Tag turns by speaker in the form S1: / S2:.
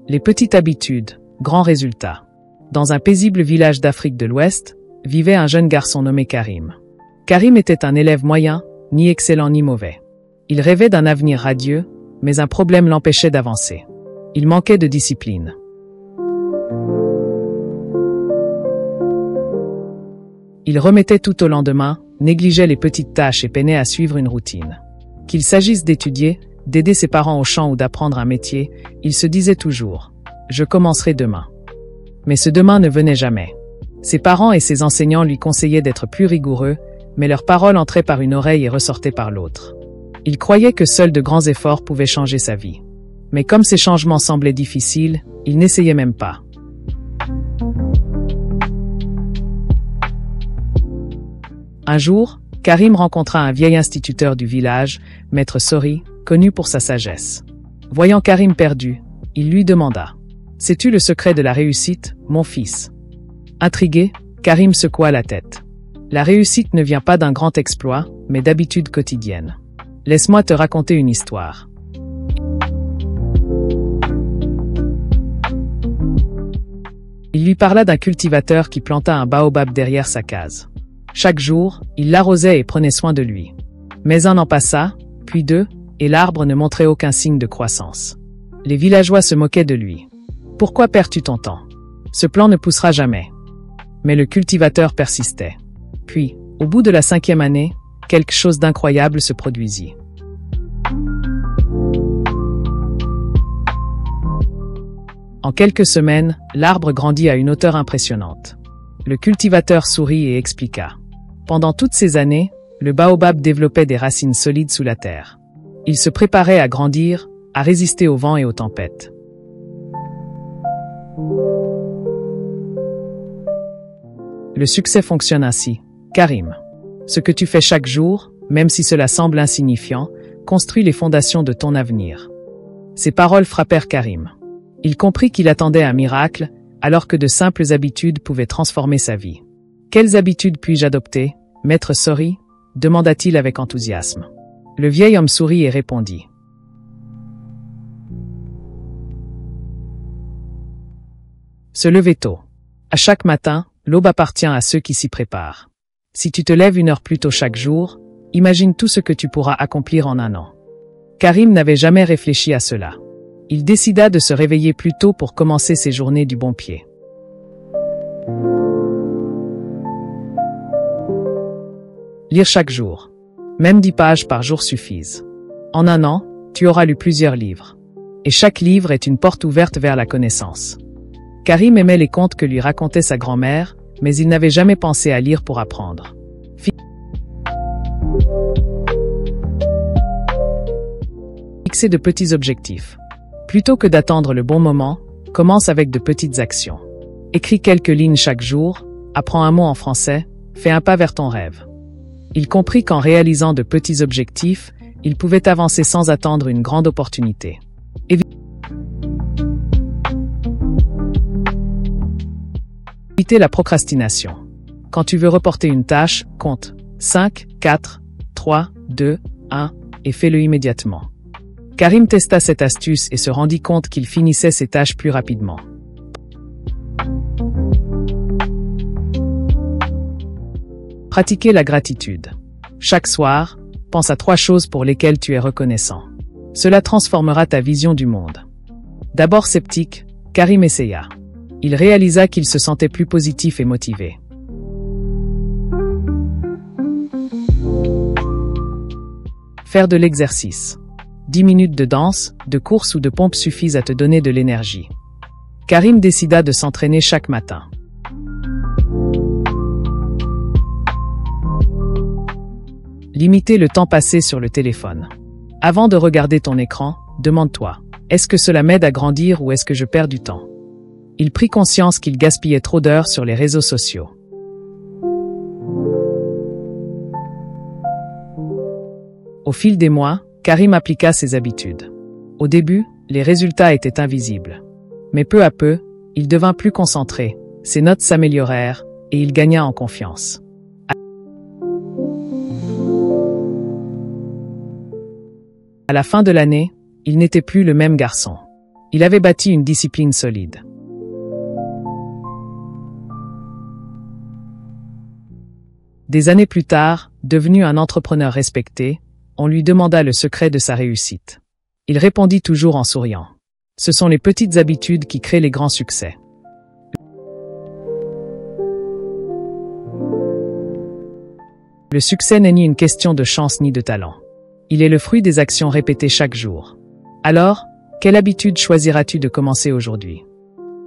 S1: Les petites habitudes, grands résultats. Dans un paisible village d'Afrique de l'Ouest, vivait un jeune garçon nommé Karim. Karim était un élève moyen, ni excellent ni mauvais. Il rêvait d'un avenir radieux, mais un problème l'empêchait d'avancer. Il manquait de discipline. Il remettait tout au lendemain, négligeait les petites tâches et peinait à suivre une routine. Qu'il s'agisse d'étudier, d'aider ses parents au champ ou d'apprendre un métier, il se disait toujours « Je commencerai demain ». Mais ce demain ne venait jamais. Ses parents et ses enseignants lui conseillaient d'être plus rigoureux, mais leurs paroles entraient par une oreille et ressortaient par l'autre. Il croyait que seuls de grands efforts pouvaient changer sa vie. Mais comme ces changements semblaient difficiles, il n'essayait même pas. Un jour, Karim rencontra un vieil instituteur du village, Maître Sori, connu pour sa sagesse. Voyant Karim perdu, il lui demanda « Sais-tu le secret de la réussite, mon fils ?» Intrigué, Karim secoua la tête. « La réussite ne vient pas d'un grand exploit, mais d'habitudes quotidiennes. Laisse-moi te raconter une histoire. » Il lui parla d'un cultivateur qui planta un baobab derrière sa case. Chaque jour, il l'arrosait et prenait soin de lui. Mais un an passa, puis deux, et l'arbre ne montrait aucun signe de croissance. Les villageois se moquaient de lui. « Pourquoi perds-tu ton temps? Ce plan ne poussera jamais. » Mais le cultivateur persistait. Puis, au bout de la 5e année, quelque chose d'incroyable se produisit. En quelques semaines, l'arbre grandit à une hauteur impressionnante. Le cultivateur sourit et expliqua. Pendant toutes ces années, le baobab développait des racines solides sous la terre. Il se préparait à grandir, à résister aux vents et aux tempêtes. Le succès fonctionne ainsi. Karim. Ce que tu fais chaque jour, même si cela semble insignifiant, construit les fondations de ton avenir. Ces paroles frappèrent Karim. Il comprit qu'il attendait un miracle, alors que de simples habitudes pouvaient transformer sa vie. « Quelles habitudes puis-je adopter, Maître Sori ?» demanda-t-il avec enthousiasme. Le vieil homme sourit et répondit. Se lever tôt. À chaque matin, l'aube appartient à ceux qui s'y préparent. Si tu te lèves 1 heure plus tôt chaque jour, imagine tout ce que tu pourras accomplir en 1 an. Karim n'avait jamais réfléchi à cela. Il décida de se réveiller plus tôt pour commencer ses journées du bon pied. Lire chaque jour. Même 10 pages par jour suffisent. En 1 an, tu auras lu plusieurs livres. Et chaque livre est une porte ouverte vers la connaissance. Karim aimait les contes que lui racontait sa grand-mère, mais il n'avait jamais pensé à lire pour apprendre. Fixer de petits objectifs. Plutôt que d'attendre le bon moment, commence avec de petites actions. Écris quelques lignes chaque jour, apprends un mot en français, fais un pas vers ton rêve. Il comprit qu'en réalisant de petits objectifs, il pouvait avancer sans attendre une grande opportunité. Éviter la procrastination. Quand tu veux reporter une tâche, compte 5, 4, 3, 2, 1 et fais-le immédiatement. Karim testa cette astuce et se rendit compte qu'il finissait ses tâches plus rapidement. Pratiquer la gratitude. Chaque soir, pense à 3 choses pour lesquelles tu es reconnaissant. Cela transformera ta vision du monde. D'abord sceptique, Karim essaya. Il réalisa qu'il se sentait plus positif et motivé. Faire de l'exercice. 10 minutes de danse, de course ou de pompe suffisent à te donner de l'énergie. Karim décida de s'entraîner chaque matin. Limiter le temps passé sur le téléphone. Avant de regarder ton écran, demande-toi, est-ce que cela m'aide à grandir ou est-ce que je perds du temps? Il prit conscience qu'il gaspillait trop d'heures sur les réseaux sociaux. Au fil des mois, Karim appliqua ses habitudes. Au début, les résultats étaient invisibles. Mais peu à peu, il devint plus concentré, ses notes s'améliorèrent, et il gagna en confiance. À la fin de l'année, il n'était plus le même garçon. Il avait bâti une discipline solide. Des années plus tard, devenu un entrepreneur respecté, on lui demanda le secret de sa réussite. Il répondit toujours en souriant. Ce sont les petites habitudes qui créent les grands succès. Le succès n'est ni une question de chance ni de talent. Il est le fruit des actions répétées chaque jour. Alors, quelle habitude choisiras-tu de commencer aujourd'hui ?